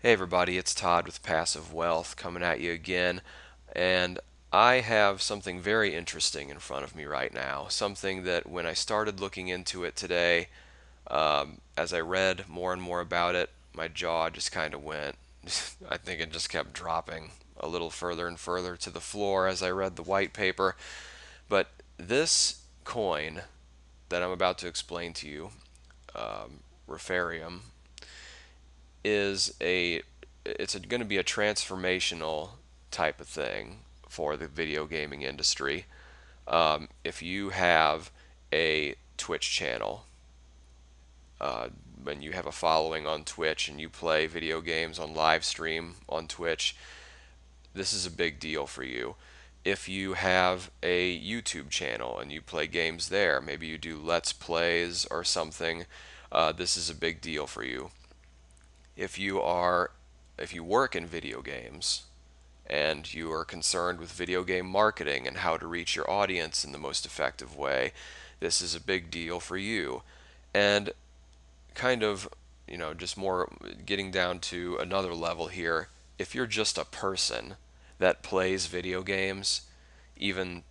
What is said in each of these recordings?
Hey everybody, it's Todd with Passive Wealth coming at you again, and I have something very interesting in front of me right now. Something that when I started looking into it today, as I read more and more about it, my jaw just kind of went. I think it just kept dropping a little further and further to the floor as I read the white paper. But this coin that I'm about to explain to you, Referium, is a it's going to be a transformational type of thing for the video gaming industry. If you have a Twitch channel, when you have a following on Twitch and you play video games on live stream on Twitch, this is a big deal for you. If you have a YouTube channel and you play games there, maybe you do Let's Plays or something, this is a big deal for you. If you are if you work in video games and you are concerned with video game marketing and how to reach your audience in the most effective way, this is a big deal for you. And kind of, just more getting down to another level here, if you're just a person that plays video games, even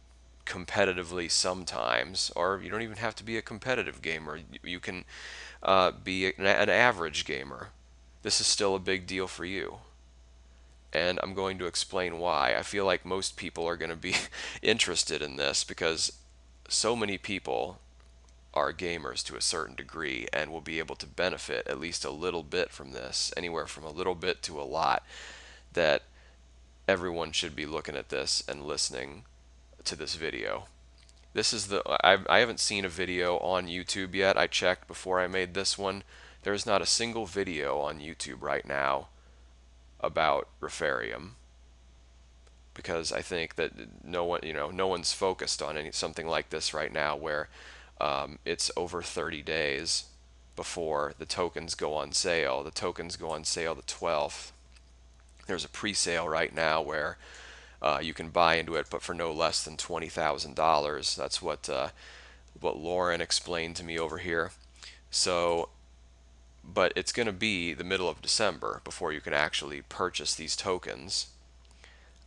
competitively sometimes, or you don't even have to be a competitive gamer, you can be an average gamer. This is still a big deal for you. And I'm going to explain why. I feel like most people are going to be interested in this because so many people are gamers to a certain degree and will be able to benefit at least a little bit from this, anywhere from a little bit to a lot, that everyone should be looking at this and listening to this video. I haven't seen a video on YouTube yet. I checked before I made this one. There's not a single video on YouTube right now about Referium because I think that no one's focused on something like this right now where it's over 30 days before the tokens go on sale. The tokens go on sale the 12th. There's a pre-sale right now where you can buy into it, but for no less than $20,000. That's what Lauren explained to me over here. So, but it's going to be the middle of December before you can actually purchase these tokens.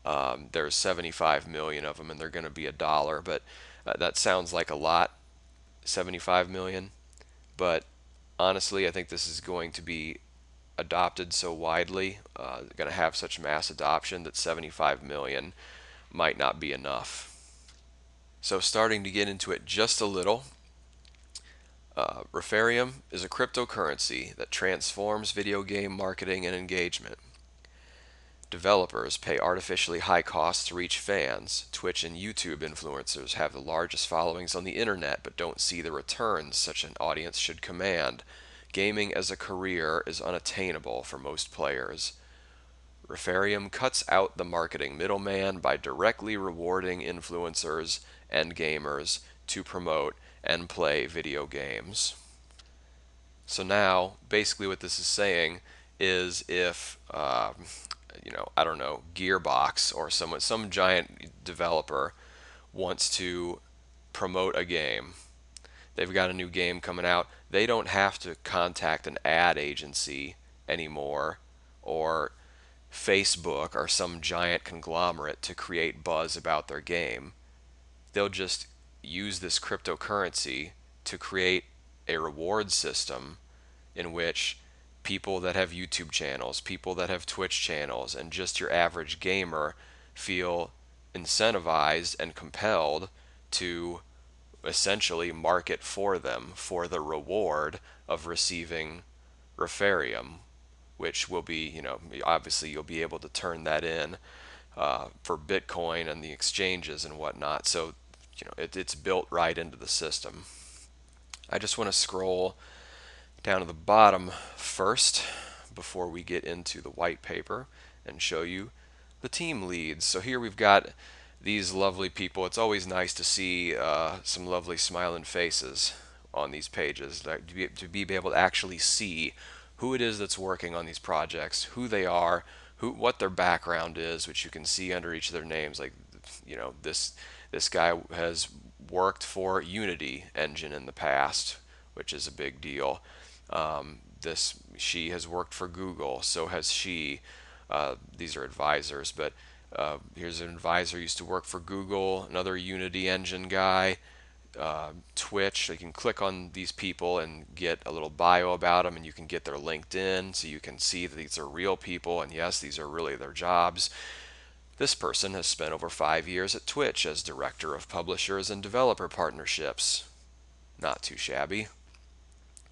There's 75 million of them, and they're going to be $1. But that sounds like a lot, 75 million. But honestly, I think this is going to be adopted so widely, going to have such mass adoption that 75 million might not be enough. So, starting to get into it just a little, Referium is a cryptocurrency that transforms video game marketing and engagement. Developers pay artificially high costs to reach fans. Twitch and YouTube influencers have the largest followings on the internet but don't see the returns such an audience should command. Gaming as a career is unattainable for most players. Referium cuts out the marketing middleman by directly rewarding influencers and gamers to promote and play video games. So now, basically, what this is saying is if I don't know, Gearbox or some giant developer wants to promote a game. They've got a new game coming out. They don't have to contact an ad agency anymore or Facebook or some giant conglomerate to create buzz about their game. They'll just use this cryptocurrency to create a reward system in which people that have YouTube channels, people that have Twitch channels, and just your average gamer feel incentivized and compelled to essentially market for them for the reward of receiving Referium, which will be, obviously you'll be able to turn that in for Bitcoin and the exchanges and whatnot. So, it's built right into the system. I just want to scroll down to the bottom first before we get into the white paper and show you the team leads. So here we've got these lovely people. It's always nice to see some lovely smiling faces on these pages, to be able to actually see who it is that's working on these projects, who they are, what their background is, which you can see under each of their names. Like, this guy has worked for Unity engine in the past, which is a big deal. She has worked for Google, so has she. These are advisors, but here's an advisor used to work for Google, another Unity engine guy, Twitch. So you can click on these people and get a little bio about them, and you can get their LinkedIn, so you can see that these are real people, and yes, these are really their jobs. This person has spent over 5 years at Twitch as Director of Publishers and Developer Partnerships. Not too shabby.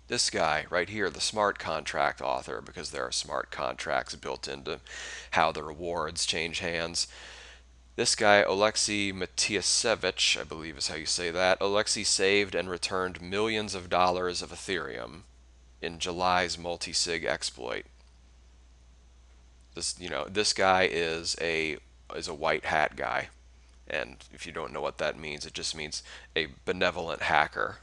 This guy right here, the smart contract author, because there are smart contracts built into how the rewards change hands. This guy, Alexei Matiasevich, I believe is how you say that, Alexei saved and returned millions of dollars of Ethereum in July's multi-sig exploit. This guy is a white hat guy, and if you don't know what that means, it just means a benevolent hacker.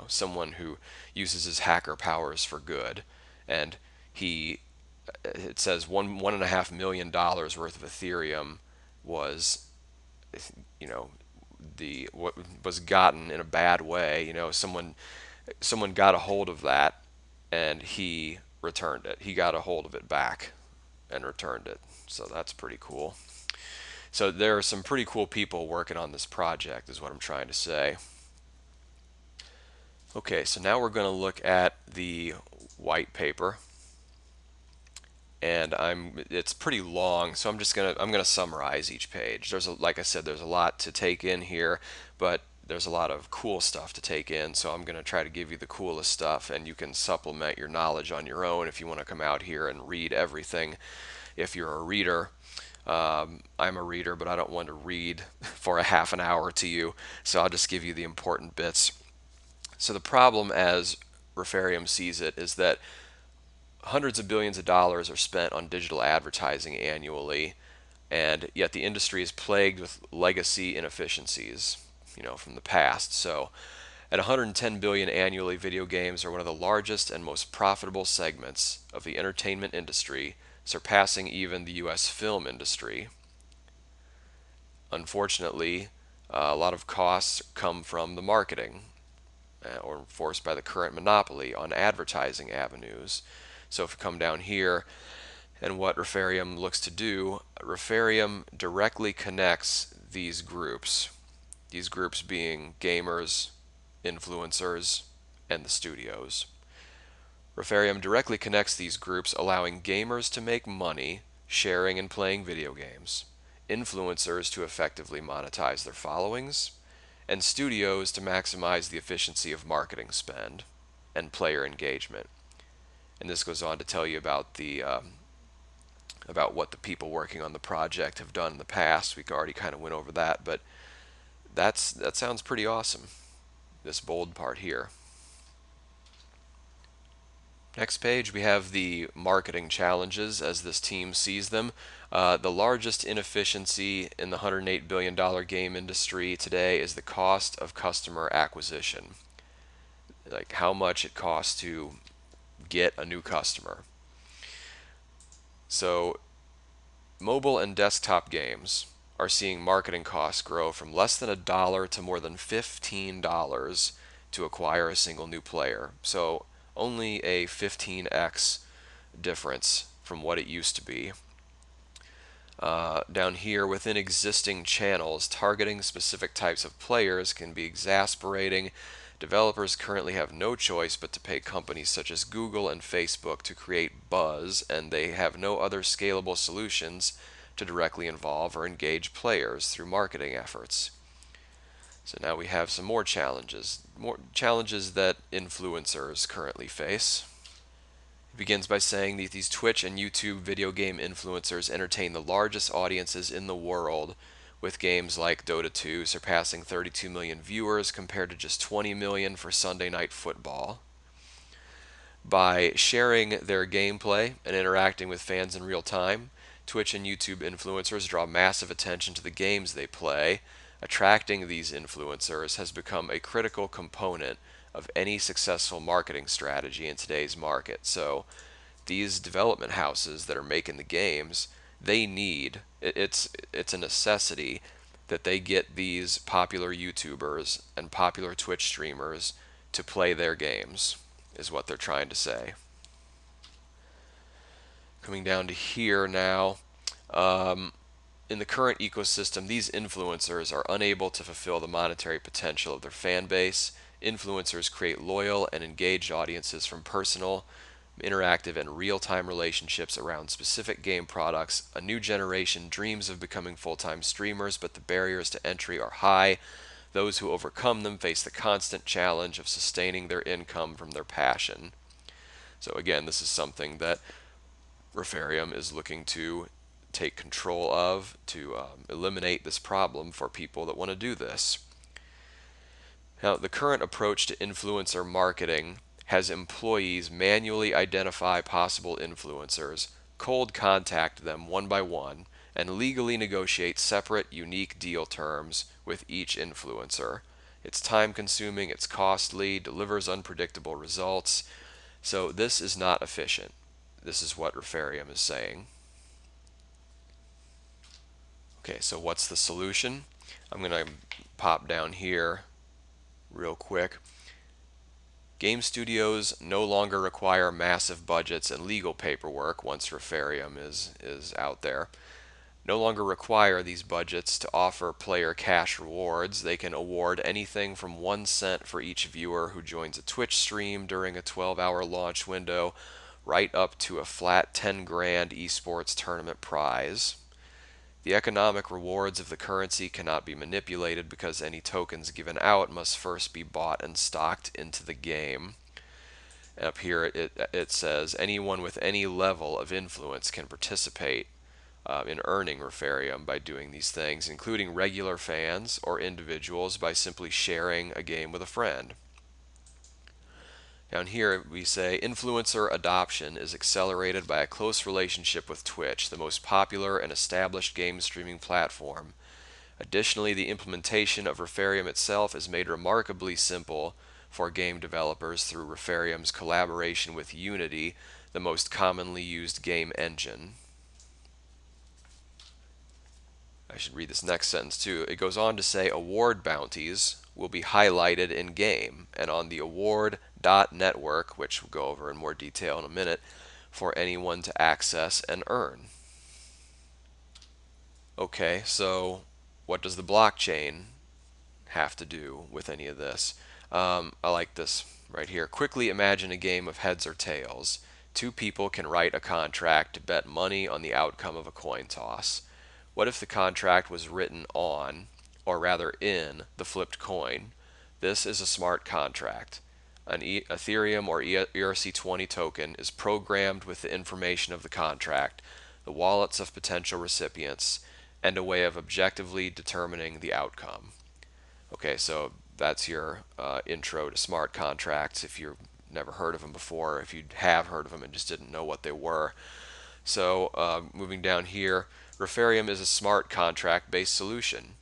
Someone who uses his hacker powers for good, and he it says $1.5 million worth of Ethereum was you know the what was gotten in a bad way. Someone got a hold of that, and he returned it. He got a hold of it back and returned it. So that's pretty cool. So there are some pretty cool people working on this project, is what I'm trying to say. Okay, so now we're going to look at the white paper, and it's pretty long, so I'm gonna summarize each page. Like I said, there's a lot to take in here, but there's a lot of cool stuff to take in, so I'm gonna try to give you the coolest stuff, and you can supplement your knowledge on your own if you want to come out here and read everything. If you're a reader, I'm a reader, but I don't want to read for a half an hour to you, so I'll just give you the important bits. So the problem, as Refereum sees it, is that hundreds of billions of dollars are spent on digital advertising annually, and yet the industry is plagued with legacy inefficiencies, from the past. So, at 110 billion annually, video games are one of the largest and most profitable segments of the entertainment industry, surpassing even the US film industry. Unfortunately, a lot of costs come from the marketing, or forced by the current monopoly on advertising avenues. So if we come down here, and what Refereum looks to do, Refereum directly connects these groups being gamers, influencers, and the studios. Refereum directly connects these groups, allowing gamers to make money sharing and playing video games, influencers to effectively monetize their followings, and studios to maximize the efficiency of marketing spend and player engagement. And this goes on to tell you about what the people working on the project have done in the past. We already kind of went over that, but that sounds pretty awesome, this bold part here. Next page, we have the marketing challenges as this team sees them. The largest inefficiency in the $108 billion game industry today is the cost of customer acquisition. Like how much it costs to get a new customer. So, mobile and desktop games are seeing marketing costs grow from less than $1 to more than $15 to acquire a single new player. So, only a 15x difference from what it used to be. Down here, within existing channels, targeting specific types of players can be exasperating. Developers currently have no choice but to pay companies such as Google and Facebook to create buzz, and they have no other scalable solutions to directly involve or engage players through marketing efforts. So now we have some more challenges that influencers currently face. It begins by saying that these Twitch and YouTube video game influencers entertain the largest audiences in the world, with games like Dota 2 surpassing 32 million viewers compared to just 20 million for Sunday Night Football. By sharing their gameplay and interacting with fans in real time, Twitch and YouTube influencers draw massive attention to the games they play. Attracting these influencers has become a critical component of any successful marketing strategy in today's market. So these development houses that are making the games, it's a necessity that they get these popular YouTubers and popular Twitch streamers to play their games, is what they're trying to say. Coming down to here now. In the current ecosystem, these influencers are unable to fulfill the monetary potential of their fan base. Influencers create loyal and engaged audiences from personal, interactive, and real time relationships around specific game products. A new generation dreams of becoming full time streamers, but the barriers to entry are high. Those who overcome them face the constant challenge of sustaining their income from their passion. So, again, this is something that Referium is looking to take control of to eliminate this problem for people that want to do this. Now, the current approach to influencer marketing has employees manually identify possible influencers, cold contact them one by one, and legally negotiate separate, unique deal terms with each influencer. It's time consuming, it's costly, delivers unpredictable results. So, this is not efficient. This is what Referium is saying. Okay, so what's the solution? I'm going to pop down here real quick. Game studios no longer require massive budgets and legal paperwork once Referium is out there. No longer require these budgets to offer player cash rewards. They can award anything from 1 cent for each viewer who joins a Twitch stream during a 12-hour launch window, right up to a flat 10 grand esports tournament prize. The economic rewards of the currency cannot be manipulated because any tokens given out must first be bought and stocked into the game. And up here it says anyone with any level of influence can participate in earning Referium by doing these things, including regular fans or individuals by simply sharing a game with a friend. Down here we say influencer adoption is accelerated by a close relationship with Twitch, the most popular and established game streaming platform. Additionally, the implementation of Referium itself is made remarkably simple for game developers through Referium's collaboration with Unity, the most commonly used game engine. I should read this next sentence too. It goes on to say award bounties will be highlighted in game and on the award.network, which we'll go over in more detail in a minute, for anyone to access and earn. Okay, so what does the blockchain have to do with any of this? I like this right here. Quickly imagine a game of heads or tails. Two people can write a contract to bet money on the outcome of a coin toss. What if the contract was written on, or rather in, the flipped coin? This is a smart contract. An Ethereum or ERC20 token is programmed with the information of the contract, the wallets of potential recipients, and a way of objectively determining the outcome. Okay, so that's your intro to smart contracts if you've never heard of them before, if you have heard of them and just didn't know what they were. So moving down here, Referium is a smart contract-based solution.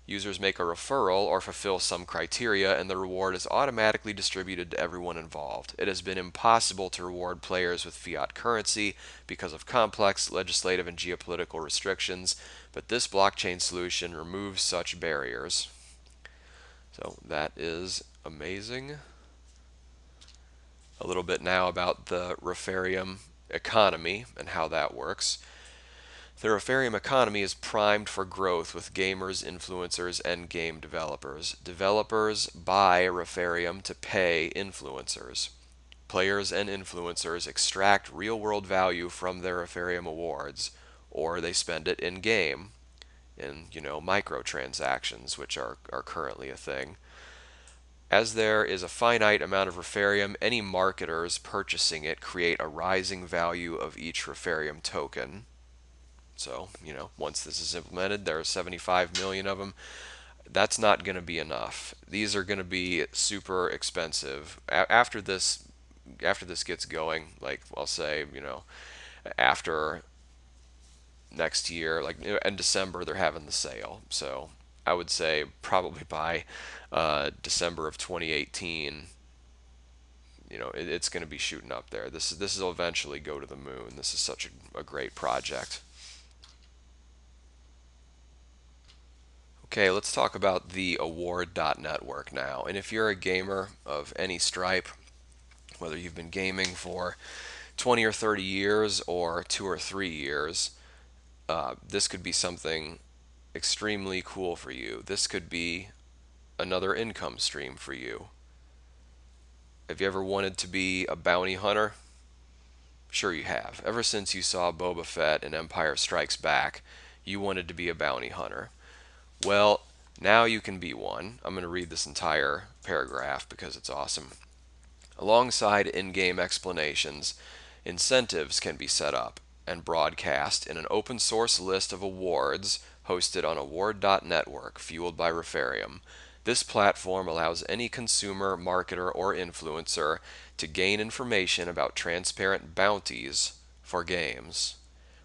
Users make a referral or fulfill some criteria, and the reward is automatically distributed to everyone involved. It has been impossible to reward players with fiat currency because of complex legislative and geopolitical restrictions, but this blockchain solution removes such barriers. So that is amazing. A little bit now about the Referium economy and how that works. The Refereum economy is primed for growth with gamers, influencers, and game developers. Developers buy Referium to pay influencers. Players and influencers extract real-world value from their Referium awards, or they spend it in-game in, microtransactions, which are currently a thing. As there is a finite amount of Referium, any marketers purchasing it create a rising value of each Referium token. So, once this is implemented, there are 75 million of them. That's not going to be enough. These are going to be super expensive. After this gets going, like I'll say, after next year, like in December, they're having the sale. So I would say probably by December of 2018, it's going to be shooting up there. This will eventually go to the moon. This is such a great project. Okay, let's talk about the award.network now. And if you're a gamer of any stripe, whether you've been gaming for 20 or 30 years or 2 or 3 years, this could be something extremely cool for you. This could be another income stream for you. Have you ever wanted to be a bounty hunter? Sure you have. Ever since you saw Boba Fett in Empire Strikes Back, you wanted to be a bounty hunter. Well, now you can be one. I'm going to read this entire paragraph because it's awesome. Alongside in-game explanations, incentives can be set up and broadcast in an open source list of awards hosted on award.network, fueled by Refereum. This platform allows any consumer, marketer, or influencer to gain information about transparent bounties for games.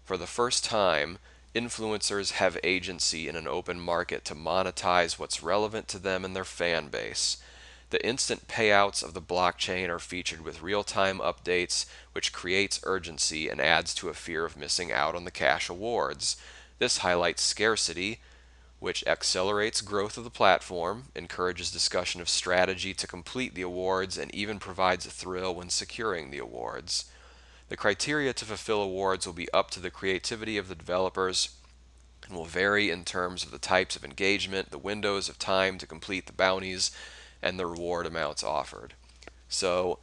For the first time, influencers have agency in an open market to monetize what's relevant to them and their fan base. The instant payouts of the blockchain are featured with real-time updates, which creates urgency and adds to a fear of missing out on the cash awards. This highlights scarcity, which accelerates growth of the platform, encourages discussion of strategy to complete the awards, and even provides a thrill when securing the awards. The criteria to fulfill awards will be up to the creativity of the developers and will vary in terms of the types of engagement, the windows of time to complete the bounties, and the reward amounts offered. So,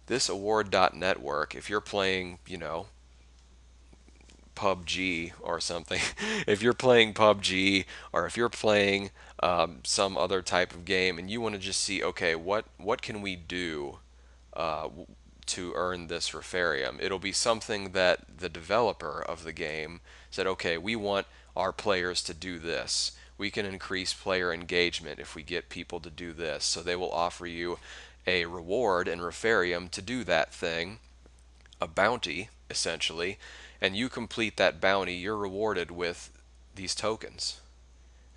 this award.network, if you're playing, PUBG or something, if you're playing PUBG or if you're playing some other type of game and you want to just see, okay, what can we do uh, to earn this Referium? It'll be something that the developer of the game said, okay, we want our players to do this. We can increase player engagement if we get people to do this. So they will offer you a reward in Referium to do that thing, a bounty, essentially, and you complete that bounty, you're rewarded with these tokens.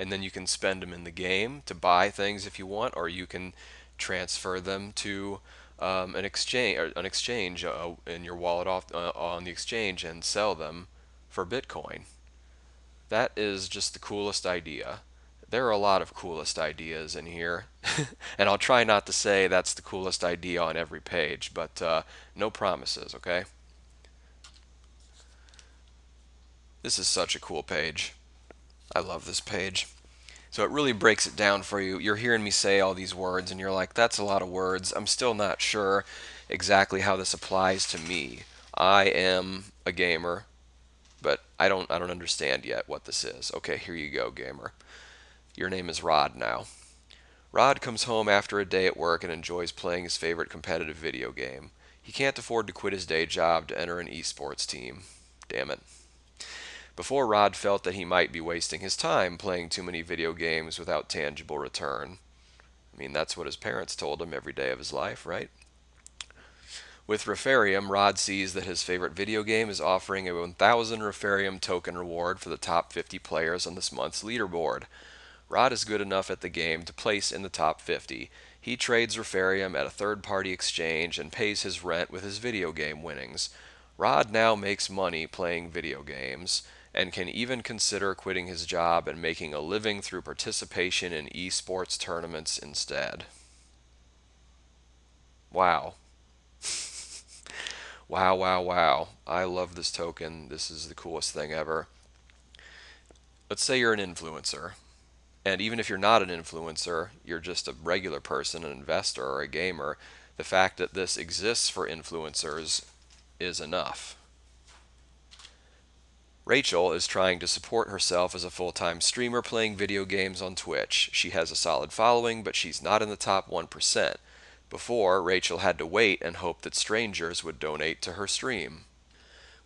And then you can spend them in the game to buy things if you want, or you can transfer them to an exchange in your wallet on the exchange and sell them for Bitcoin. That is just the coolest idea. There are a lot of coolest ideas in here, and I'll try not to say that's the coolest idea on every page, but no promises, okay? This is such a cool page. I love this page. So it really breaks it down for you. You're hearing me say all these words and you're like, that's a lot of words. I'm still not sure exactly how this applies to me. I am a gamer, but I don't understand yet what this is. Okay, here you go, gamer. Your name is Rod now. Rod comes home after a day at work and enjoys playing his favorite competitive video game. He can't afford to quit his day job to enter an esports team. Damn it. Before, Rod felt that he might be wasting his time playing too many video games without tangible return. I mean, that's what his parents told him every day of his life, right? With Referium, Rod sees that his favorite video game is offering a 1,000 Referium token reward for the top 50 players on this month's leaderboard. Rod is good enough at the game to place in the top 50. He trades Referium at a third-party exchange and pays his rent with his video game winnings. Rod now makes money playing video games and can even consider quitting his job and making a living through participation in esports tournaments instead. Wow. Wow, wow, wow. I love this token. This is the coolest thing ever. Let's say you're an influencer. And even if you're not an influencer, you're just a regular person, an investor, or a gamer, the fact that this exists for influencers is enough. Rachel is trying to support herself as a full-time streamer playing video games on Twitch. She has a solid following, but she's not in the top 1%. Before, Rachel had to wait and hope that strangers would donate to her stream.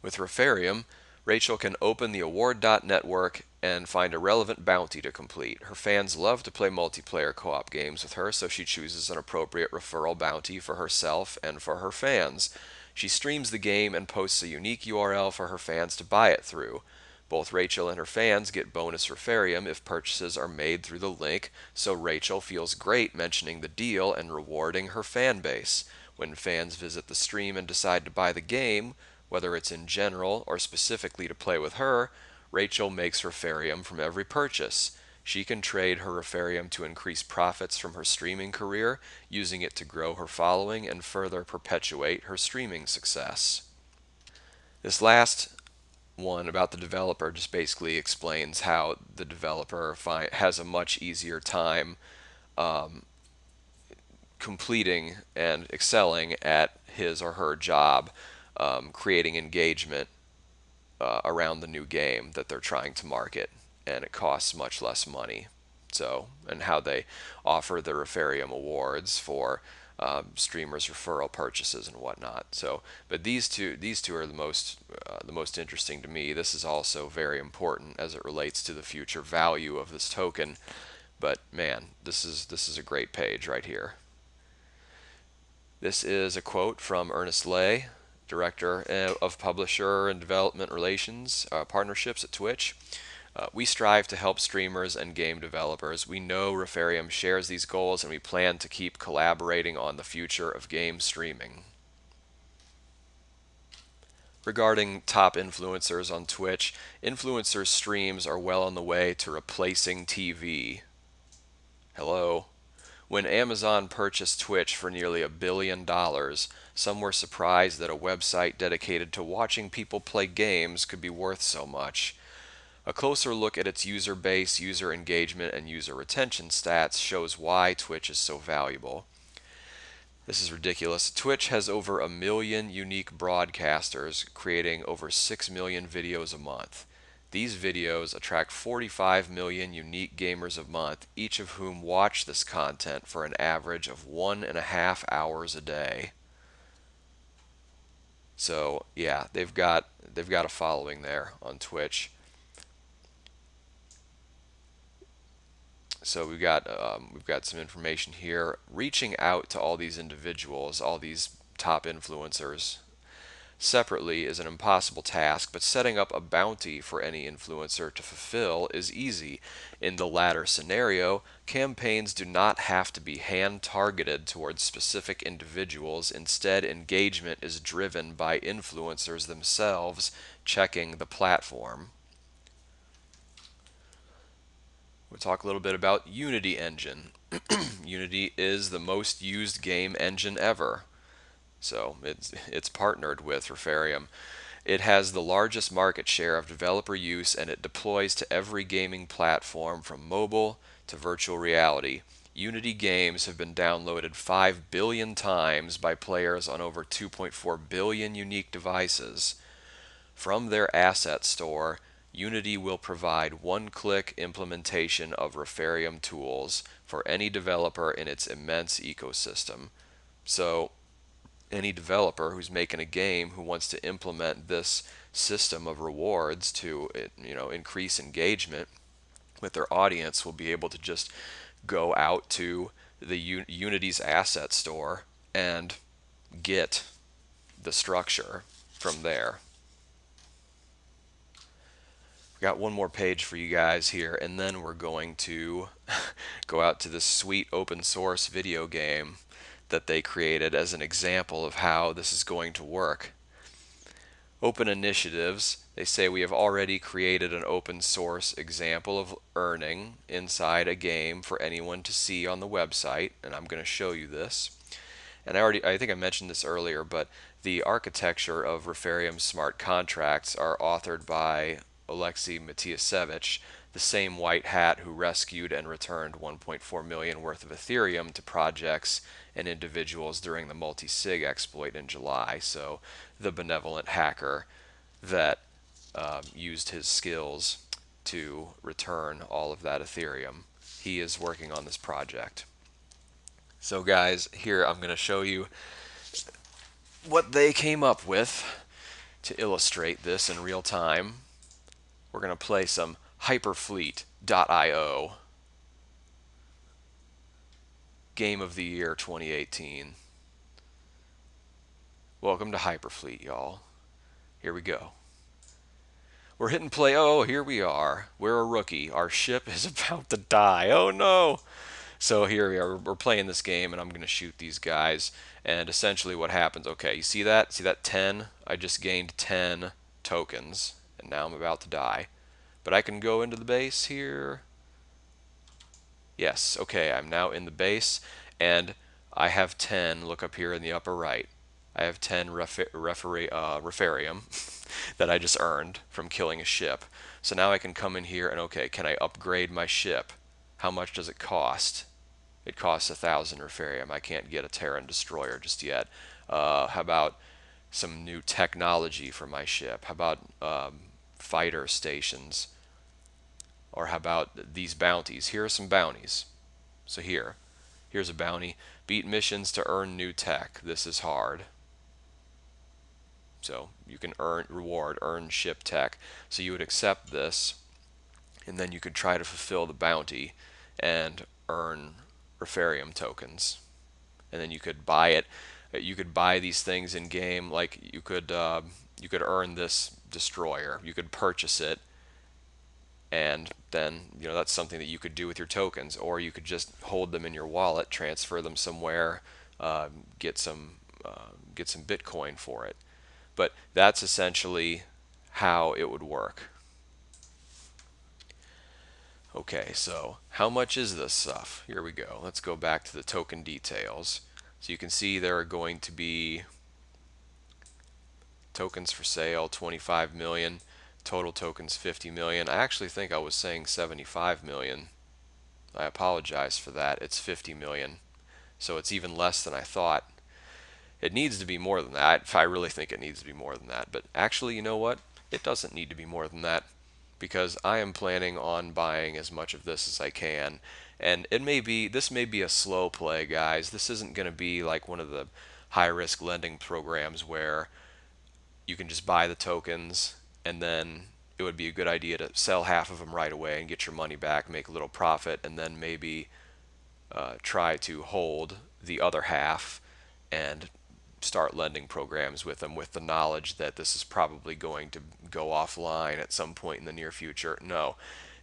With Referium, Rachel can open the award.network and find a relevant bounty to complete. Her fans love to play multiplayer co-op games with her, so she chooses an appropriate referral bounty for herself and for her fans. She streams the game and posts a unique URL for her fans to buy it through. Both Rachel and her fans get bonus Referium if purchases are made through the link, so Rachel feels great mentioning the deal and rewarding her fan base. When fans visit the stream and decide to buy the game, whether it's in general or specifically to play with her, Rachel makes Referium from every purchase. She can trade her Referium to increase profits from her streaming career, using it to grow her following and further perpetuate her streaming success. This last one about the developer just basically explains how the developer has a much easier time completing and excelling at his or her job, creating engagement around the new game that they're trying to market, and it costs much less money. So, and how they offer the Refereum Awards for streamers' referral purchases and whatnot. So, but these two are the most interesting to me. This is also very important as it relates to the future value of this token. But man, this is a great page right here. This is a quote from Ernest Lay, Director of Publisher and Development Relations Partnerships at Twitch. We strive to help streamers and game developers. We know Refereum shares these goals, and we plan to keep collaborating on the future of game streaming. Regarding top influencers on Twitch, influencers' streams are well on the way to replacing TV. Hello. When Amazon purchased Twitch for nearly $1 billion, some were surprised that a website dedicated to watching people play games could be worth so much. A closer look at its user base, user engagement, and user retention stats shows why Twitch is so valuable. This is ridiculous. Twitch has over 1 million unique broadcasters, creating over 6 million videos a month. These videos attract 45 million unique gamers a month, each of whom watch this content for an average of 1.5 hours a day. So yeah, they've got a following there on Twitch. So we've got some information here. Reaching out to all these individuals, all these top influencers, separately is an impossible task, but setting up a bounty for any influencer to fulfill is easy. In the latter scenario, campaigns do not have to be hand-targeted towards specific individuals. Instead, engagement is driven by influencers themselves checking the platform. We'll talk a little bit about Unity Engine. Unity is the most used game engine ever. So it's partnered with Refereum. It has the largest market share of developer use, and it deploys to every gaming platform from mobile to virtual reality. Unity games have been downloaded 5 billion times by players on over 2.4 billion unique devices. From their asset store, Unity will provide one-click implementation of Refereum tools for any developer in its immense ecosystem. So any developer who's making a game who wants to implement this system of rewards to increase engagement with their audience will be able to just go out to the Unity's asset store and get the structure from there. We got one more page for you guys here, and then we're going to go out to this sweet open source video game that they created as an example of how this is going to work. Open initiatives. They say we have already created an open source example of earning inside a game for anyone to see on the website, and I'm going to show you this. And I think I mentioned this earlier, but the architecture of Refereum smart contracts are authored by Alexei Matiasevich, the same white hat who rescued and returned 1.4 million worth of Ethereum to projects and individuals during the multi-sig exploit in July. So the benevolent hacker that used his skills to return all of that Ethereum. He is working on this project. So guys, here I'm going to show you what they came up with to illustrate this in real time. We're going to play some Hyperfleet.io. Game of the Year 2018. Welcome to Hyperfleet, y'all. Here we go. We're hitting play. Oh, here we are. We're a rookie. Our ship is about to die. Oh no! So here we are. We're playing this game, and I'm going to shoot these guys. And essentially what happens, okay, you see that? See that 10? I just gained 10 tokens, and now I'm about to die. But I can go into the base here. Yes, okay, I'm now in the base, and I have 10. Look up here in the upper right. I have 10 Referium that I just earned from killing a ship. So now I can come in here and, okay, can I upgrade my ship? How much does it cost? It costs 1,000 Referium. I can't get a Terran destroyer just yet. How about some new technology for my ship? How about fighter stations? Or how about these bounties? Here are some bounties. So here's a bounty. Beat missions to earn new tech. This is hard. So you can earn ship tech. So you would accept this, and then you could try to fulfill the bounty and earn Referium tokens. And then you could buy it. You could buy these things in game. Like you could earn this destroyer. You could purchase it, and then that's something that you could do with your tokens, or you could just hold them in your wallet, transfer them somewhere, uh, get some get some Bitcoin for it. But that's essentially how it would work. Okay, so how much is this stuff? Here we go. Let's go back to the token details. So you can see there are going to be tokens for sale, 25 million. Total tokens, 50 million. I actually think I was saying 75 million. I apologize for that. It's 50 million. So it's even less than I thought. It needs to be more than that. I really think it needs to be more than that. But actually, you know what? It doesn't need to be more than that, because I am planning on buying as much of this as I can. And this may be a slow play, guys. This isn't going to be like one of the high risk lending programs where you can just buy the tokens and then it would be a good idea to sell half of them right away and get your money back, make a little profit, and then maybe try to hold the other half and start lending programs with them with the knowledge that this is probably going to go offline at some point in the near future. No,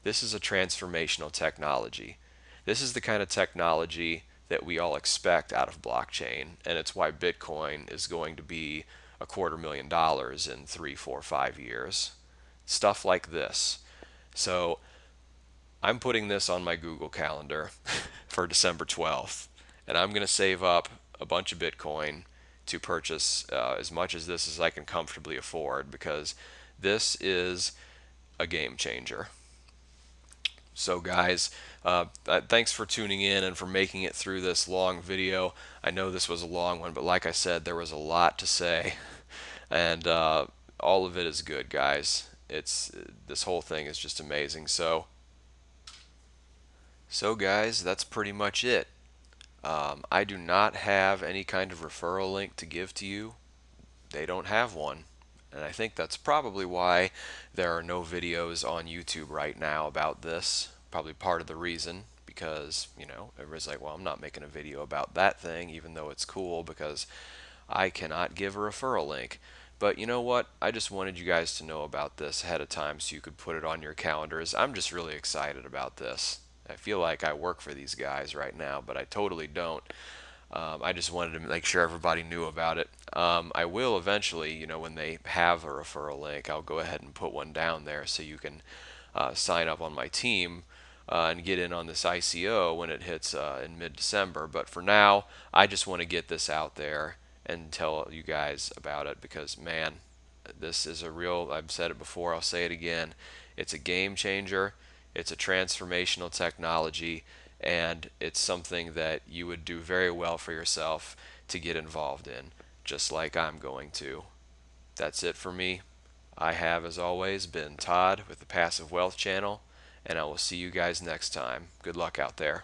this is a transformational technology. This is the kind of technology that we all expect out of blockchain, and it's why Bitcoin is going to be $250,000 in 3, 4, 5 years. Stuff like this. So I'm putting this on my Google Calendar for December 12th, and I'm going to save up a bunch of Bitcoin to purchase as much as this as I can comfortably afford, because this is a game changer. So guys, thanks for tuning in and for making it through this long video. I know this was a long one, but like I said, there was a lot to say, and all of it is good, guys. This whole thing is just amazing. So guys, that's pretty much it. I do not have any kind of referral link to give to you. They don't have one. And I think that's probably why there are no videos on YouTube right now about this. Probably part of the reason, because, everybody's like, well, I'm not making a video about that thing, even though it's cool, because I cannot give a referral link. But you know what? I just wanted you guys to know about this ahead of time so you could put it on your calendars. I'm just really excited about this. I feel like I work for these guys right now, but I totally don't. I just wanted to make sure everybody knew about it. I will eventually, when they have a referral link, I'll go ahead and put one down there so you can sign up on my team and get in on this ICO when it hits in mid-December. But for now, I just want to get this out there and tell you guys about it, because, man, this is a real, I've said it before, I'll say it again, it's a game changer, it's a transformational technology, and it's something that you would do very well for yourself to get involved in, just like I'm going to. That's it for me. I have, as always, been Todd with the Passive Wealth Channel, and I will see you guys next time. Good luck out there.